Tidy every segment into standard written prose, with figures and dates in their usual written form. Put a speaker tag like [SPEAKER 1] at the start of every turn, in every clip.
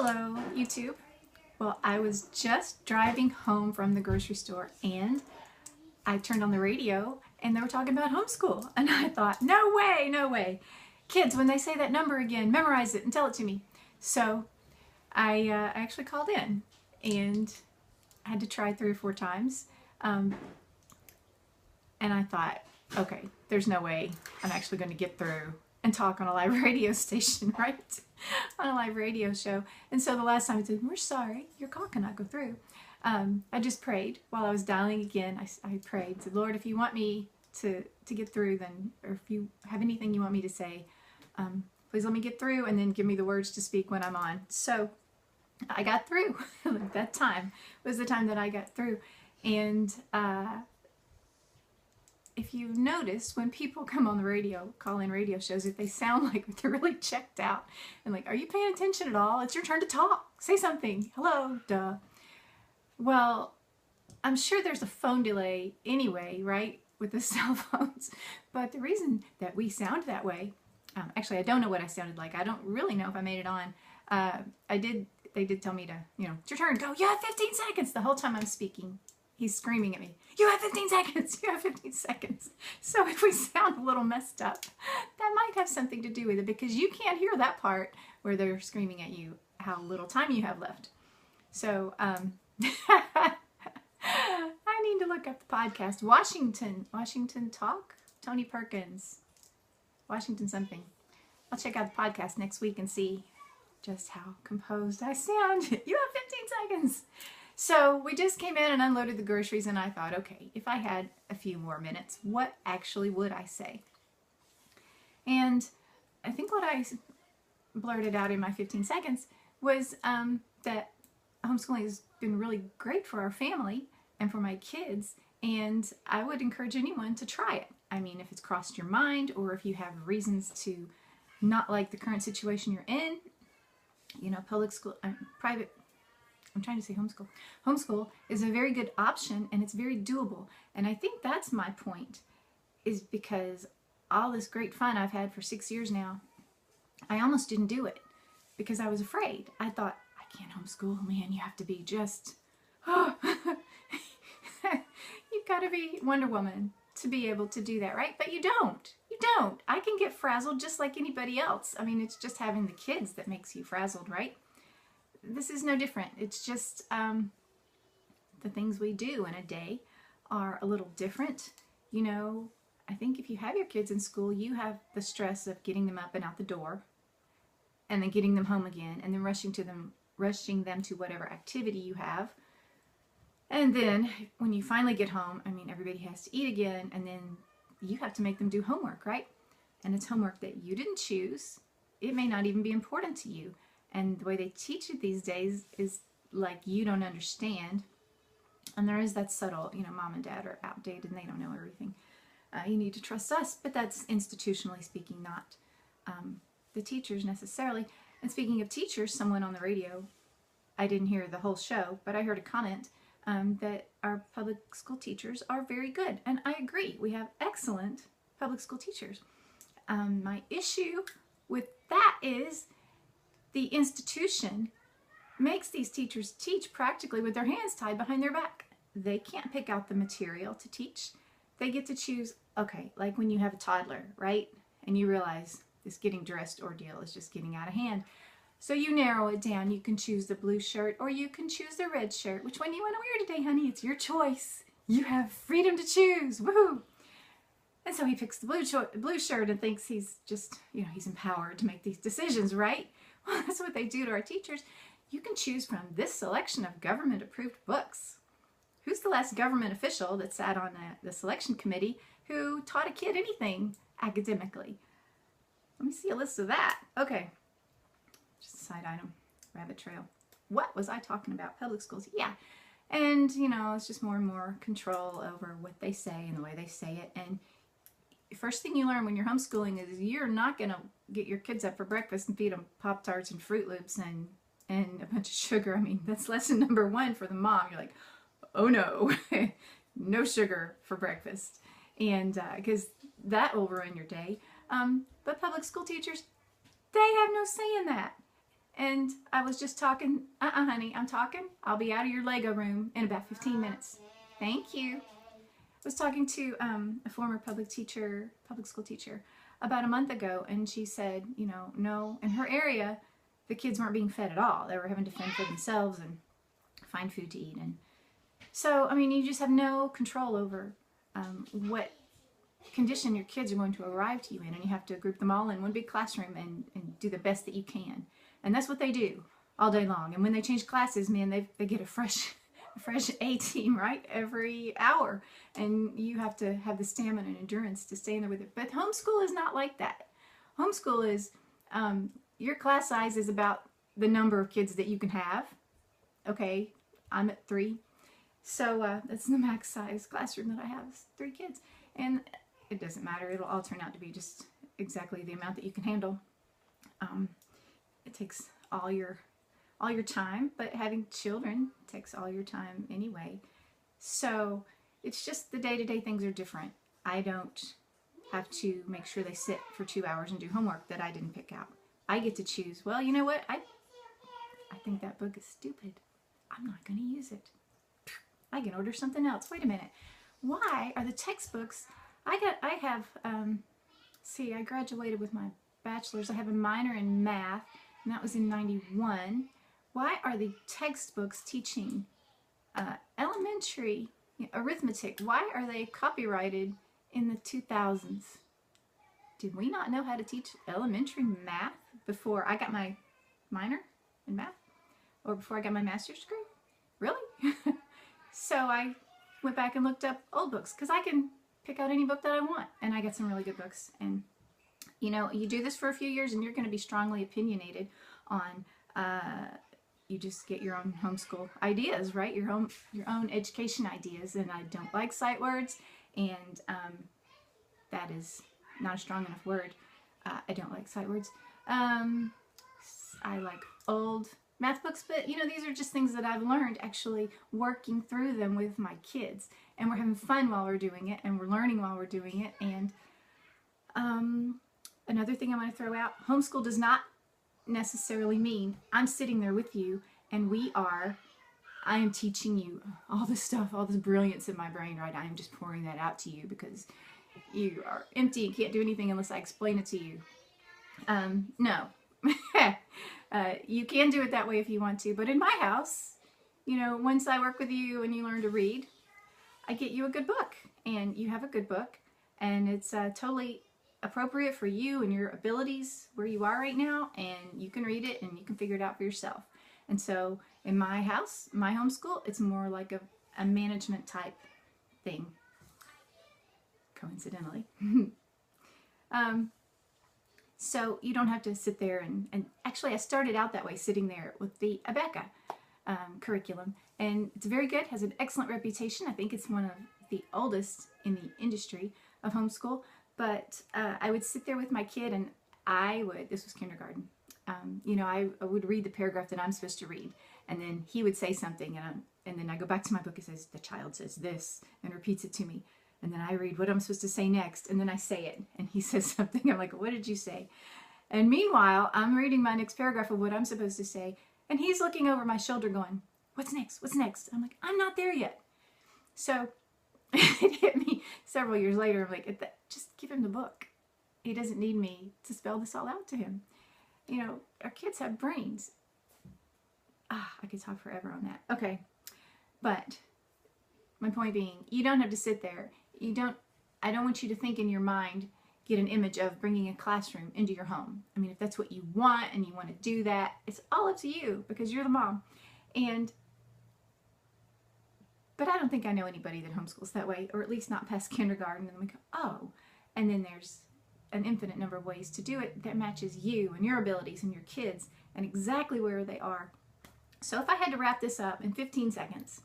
[SPEAKER 1] Hello, YouTube. Well, I was just driving home from the grocery store and I turned on the radio and they were talking about homeschool. And I thought, no way, no way. Kids, when they say that number again, memorize it and tell it to me. So I actually called in and I had to try 3 or 4 times. And I thought, okay, there's no way I'm actually going to get through and talk on a live radio station, right? On a live radio show. And so the last time I said, we're sorry, your call cannot go through. I just prayed while I was dialing again. I prayed, said, Lord, if you want me to get through, then, or if you have anything you want me to say, please let me get through and then give me the words to speak when I'm on. So I got through. That time was the time that I got through. And if you've noticed, when people come on the radio, call-in radio shows, if they sound like they're really checked out and like, are you paying attention at all? It's your turn to talk. Say something. Hello, duh. Well, I'm sure there's a phone delay anyway, right, with the cell phones. But the reason that we sound that way, actually, I don't know what I sounded like. I don't really know if I made it on. They did tell me to, it's your turn. Go, you have 15 seconds the whole time I'm speaking. He's screaming at me, you have 15 seconds, you have 15 seconds. So if we sound a little messed up, that might have something to do with it because you can't hear that part where they're screaming at you how little time you have left. So I need to look up the podcast. Washington Talk? Tony Perkins. Washington something. I'll check out the podcast next week and see just how composed I sound. You have 15 seconds. So we just came in and unloaded the groceries and I thought, okay, if I had a few more minutes, what actually would I say? And I think what I blurted out in my 15 seconds was that homeschooling has been really great for our family and for my kids, and I would encourage anyone to try it. I mean, if it's crossed your mind or if you have reasons to not like the current situation you're in, public school, private, I'm trying to say homeschool. Homeschool is a very good option and it's very doable. And I think that's my point, is because all this great fun I've had for 6 years now, I almost didn't do it because I was afraid. I thought, I can't homeschool, man, you have to be just, you've got to be Wonder Woman to be able to do that, right? But you don't. You don't. I can get frazzled just like anybody else. I mean, it's just having the kids that makes you frazzled, right? This is no different. It's just the things we do in a day are a little different. I think if you have your kids in school, you have the stress of getting them up and out the door and then getting them home again and then rushing them to whatever activity you have. And then when you finally get home, I mean, everybody has to eat again and then you have to make them do homework, right? And it's homework that you didn't choose. It may not even be important to you. And the way they teach it these days is like you don't understand. And there is that subtle, mom and dad are outdated and they don't know everything. You need to trust us, but that's institutionally speaking, not the teachers necessarily. And speaking of teachers, someone on the radio, I didn't hear the whole show, but I heard a comment that our public school teachers are very good. And I agree, we have excellent public school teachers. My issue with that is the institution makes these teachers teach practically with their hands tied behind their back. They can't pick out the material to teach. They get to choose, okay, like when you have a toddler, right? And you realize this getting dressed ordeal is just getting out of hand. So you narrow it down. You can choose the blue shirt or you can choose the red shirt. Which one do you want to wear today, honey? It's your choice. You have freedom to choose. Woohoo! And so he picks the blue shirt and thinks he's just, he's empowered to make these decisions, right? Well, that's what they do to our teachers. You can choose from this selection of government-approved books. Who's the last government official that sat on the selection committee who taught a kid anything academically? Let me see a list of that. Okay. Just a side item. Rabbit trail. What was I talking about? Public schools. Yeah. And, it's just more and more control over what they say and the way they say it. And first thing you learn when you're homeschooling is you're not going to get your kids up for breakfast and feed them Pop-Tarts and Fruit Loops and a bunch of sugar. I mean, that's lesson number 1 for the mom. You're like, oh no, no sugar for breakfast. And because that will ruin your day. But public school teachers, they have no say in that. And I was just talking, honey, I'm talking. I'll be out of your Lego room in about 15 minutes. Thank you. I was talking to a former public school teacher, about a month ago, and she said, you know, no, in her area, the kids weren't being fed at all. They were having to fend for themselves and find food to eat. And so, I mean, you just have no control over what condition your kids are going to arrive to you in, and you have to group them all in one big classroom and do the best that you can. And that's what they do all day long. And when they change classes, man, they get a fresh A team, right, every hour. And you have to have the stamina and endurance to stay in there with it. But homeschool is not like that. Homeschool is, your class size is about the number of kids that you can have. Okay, I'm at 3. So that's the max size classroom that I have, is 3 kids. And it doesn't matter. It'll all turn out to be just exactly the amount that you can handle. It takes all your time, but having children takes all your time anyway. So it's just the day-to-day things are different. I don't have to make sure they sit for 2 hours and do homework that I didn't pick out. I get to choose, well, you know what? I think that book is stupid. I'm not going to use it. I can order something else. Wait a minute. Why are the textbooks, I graduated with my bachelor's. I have a minor in math, and that was in 91. Why are the textbooks teaching elementary arithmetic? Why are they copyrighted in the 2000s? Did we not know how to teach elementary math before I got my minor in math? Or before I got my master's degree? Really? So I went back and looked up old books, because I can pick out any book that I want. And I got some really good books. And, you know, you do this for a few years and you're going to be strongly opinionated on, you just get your own homeschool ideas, right? Your own education ideas. And I don't like sight words. And that is not a strong enough word. I don't like sight words. I like old math books, but you know, these are just things that I've learned actually working through them with my kids, and we're having fun while we're doing it, and we're learning while we're doing it. And another thing I want to throw out, homeschool does not necessarily mean I'm sitting there with you and I am teaching you all this stuff, all this brilliance in my brain, right? I am just pouring that out to you because you are empty and can't do anything unless I explain it to you. No. You can do it that way if you want to, but in my house, you know, once I work with you and you learn to read, I get you a good book, and you have a good book, and it's totally appropriate for you and your abilities where you are right now, and you can read it and you can figure it out for yourself. And so in my house, my homeschool, it's more like a management type thing, coincidentally. So you don't have to sit there and actually I started out that way, sitting there with the Abeka curriculum, and it's very good, has an excellent reputation. I think it's one of the oldest in the industry of homeschool, but I would sit there with my kid and this was kindergarten, you know, I would read the paragraph that I'm supposed to read, and then he would say something, and then I go back to my book and says, the child says this, and repeats it to me. And then I read what I'm supposed to say next, and then I say it, and he says something. I'm like, what did you say? And meanwhile, I'm reading my next paragraph of what I'm supposed to say, and he's looking over my shoulder going, what's next? What's next? I'm like, I'm not there yet. So it hit me several years later. I'm like, just give him the book. He doesn't need me to spell this all out to him. You know, our kids have brains. I could talk forever on that. Okay, but my point being, you don't have to sit there. I don't want you to think in your mind, get an image of bringing a classroom into your home. I mean, if that's what you want and you want to do that, it's all up to you because you're the mom. But I don't think I know anybody that homeschools that way, or at least not past kindergarten. And we go, oh, and then there's an infinite number of ways to do it that matches you and your abilities and your kids and exactly where they are. So if I had to wrap this up in 15 seconds,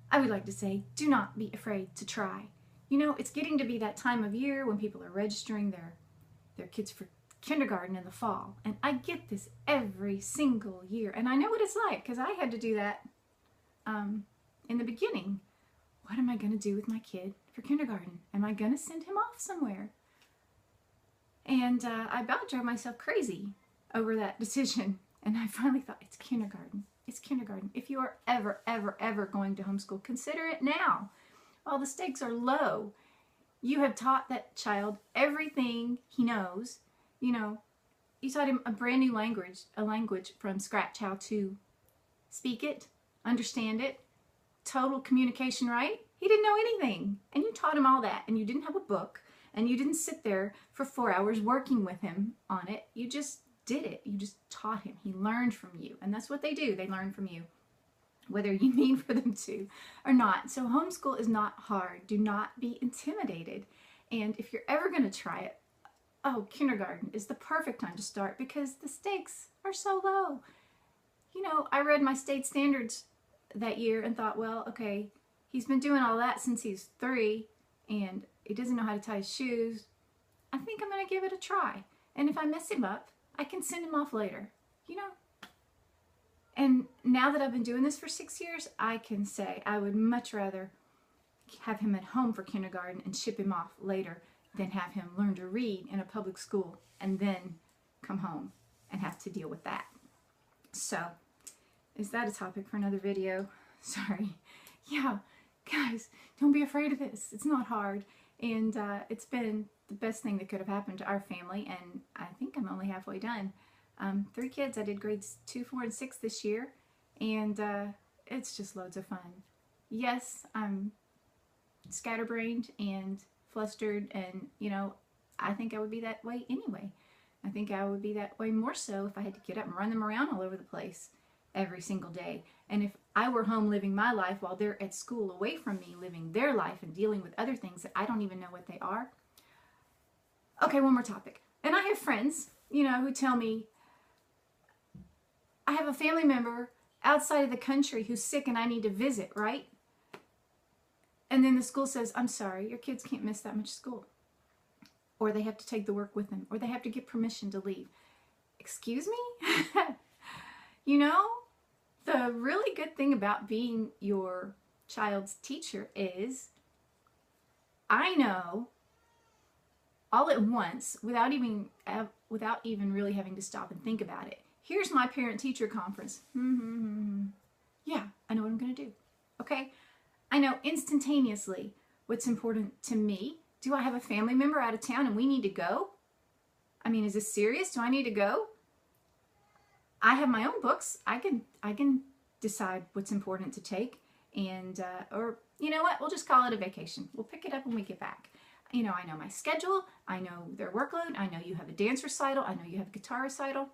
[SPEAKER 1] I would like to say, do not be afraid to try. You know, it's getting to be that time of year when people are registering their kids for kindergarten in the fall. And I get this every single year. And I know what it's like because I had to do that in the beginning. What am I going to do with my kid for kindergarten? Am I going to send him off somewhere? And I about drove myself crazy over that decision. And I finally thought, it's kindergarten. It's kindergarten. If you are ever, ever, ever going to homeschool, consider it now. While the stakes are low, you have taught that child everything he knows. You know, you taught him a brand new language, a language from scratch, how to speak it, understand it, total communication, right? He didn't know anything. And you taught him all that. And you didn't have a book. And you didn't sit there for 4 hours working with him on it. You just did it. You just taught him. He learned from you. And that's what they do. They learn from you, whether you mean for them to or not. So homeschool is not hard. Do not be intimidated. And if you're ever going to try it, oh, kindergarten is the perfect time to start because the stakes are so low. You know, I read my state standards that year and thought, well, okay, he's been doing all that since he's 3 and he doesn't know how to tie his shoes. I think I'm going to give it a try. And if I mess him up, I can send him off later, you know. And now that I've been doing this for 6 years, I can say I would much rather have him at home for kindergarten and ship him off later than have him learn to read in a public school and then come home and have to deal with that. So, is that a topic for another video? Sorry. Yeah, guys, don't be afraid of this. It's not hard. And it's been the best thing that could have happened to our family. And I think I'm only halfway done. 3 kids. I did grades 2, 4, and 6 this year. And it's just loads of fun. Yes, I'm scatterbrained and flustered. And, you know, I think I would be that way anyway. I think I would be that way more so if I had to get up and run them around all over the place every single day. And if I were home living my life while they're at school away from me, living their life and dealing with other things that I don't even know what they are. Okay, one more topic. And I have friends, you know, who tell me, I have a family member outside of the country who's sick and I need to visit, right? And then the school says, I'm sorry, your kids can't miss that much school. Or they have to take the work with them. Or they have to get permission to leave. Excuse me? You know, the really good thing about being your child's teacher is I know all at once, without even really having to stop and think about it. Here's my parent-teacher conference. Yeah, I know what I'm going to do. Okay? I know instantaneously what's important to me. Do I have a family member out of town and we need to go? I mean, is this serious? Do I need to go? I have my own books. I can decide what's important to take. And, or, you know what? We'll just call it a vacation. We'll pick it up when we get back. You know, I know my schedule. I know their workload. I know you have a dance recital. I know you have a guitar recital.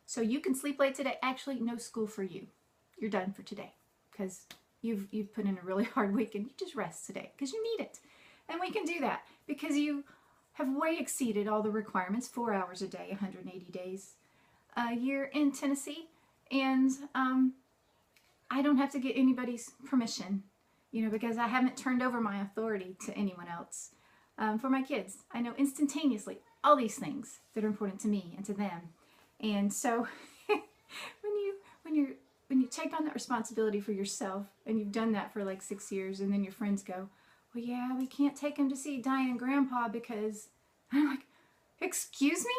[SPEAKER 1] So you can sleep late today. Actually, no school for you. You're done for today because you've put in a really hard week and you just rest today because you need it. And we can do that because you have way exceeded all the requirements, 4 hours a day, 180 days a year in Tennessee. And I don't have to get anybody's permission, you know, because I haven't turned over my authority to anyone else. For my kids, I know instantaneously all these things that are important to me and to them. And so when you take on that responsibility for yourself and you've done that for like 6 years and then your friends go, well, yeah, we can't take him to see Diane and Grandpa because, I'm like, excuse me?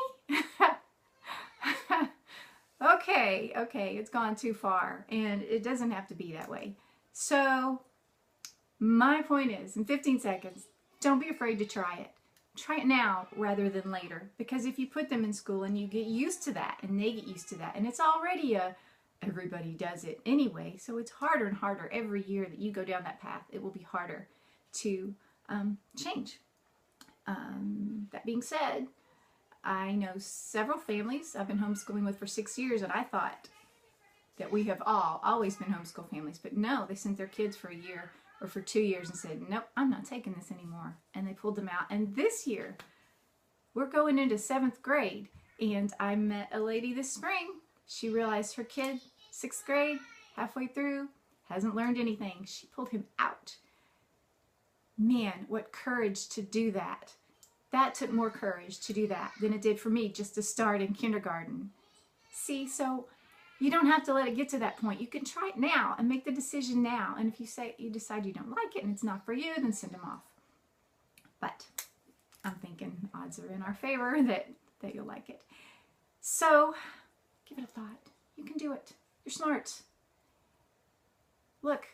[SPEAKER 1] Okay, it's gone too far and it doesn't have to be that way. So my point is, in 15 seconds, don't be afraid to try it. Try it now rather than later, because if you put them in school and you get used to that and they get used to that, and it's already everybody does it anyway, so it's harder and harder every year that you go down that path. It will be harder to change. That being said, I know several families I've been homeschooling with for 6 years, and I thought that we have always been homeschool families, but no, they sent their kids for a year or for 2 years and said, nope, I'm not taking this anymore. And they pulled them out. And this year, we're going into 7th grade. And I met a lady this spring. She realized her kid, 6th grade, halfway through, hasn't learned anything. She pulled him out. Man, what courage to do that. That took more courage to do that than it did for me just to start in kindergarten. See, so you don't have to let it get to that point. You can try it now and make the decision now. And if you decide you don't like it and it's not for you, then send them off. But I'm thinking odds are in our favor that you'll like it. So give it a thought. You can do it. You're smart. Look,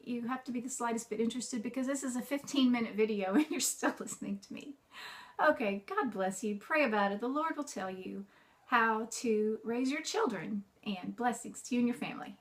[SPEAKER 1] you have to be the slightest bit interested because this is a 15-minute video and you're still listening to me. Okay, God bless you. Pray about it. The Lord will tell you how to raise your children, and blessings to you and your family.